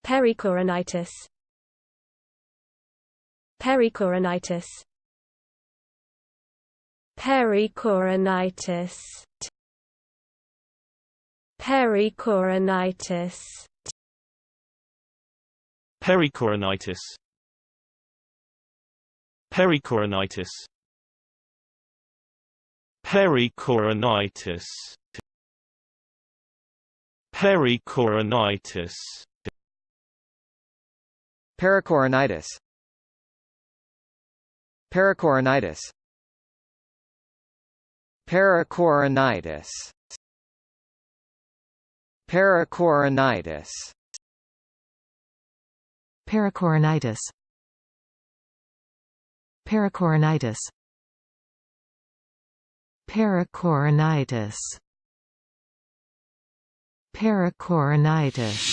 Pericoronitis. Pericoronitis. Pericoronitis. Pericoronitis. Pericoronitis. Pericoronitis. Pericoronitis. Pericoronitis. Pericoronitis. Pericoronitis. Pericoronitis. Pericoronitis. Pericoronitis. Pericoronitis. Pericoronitis. Pericoronitis.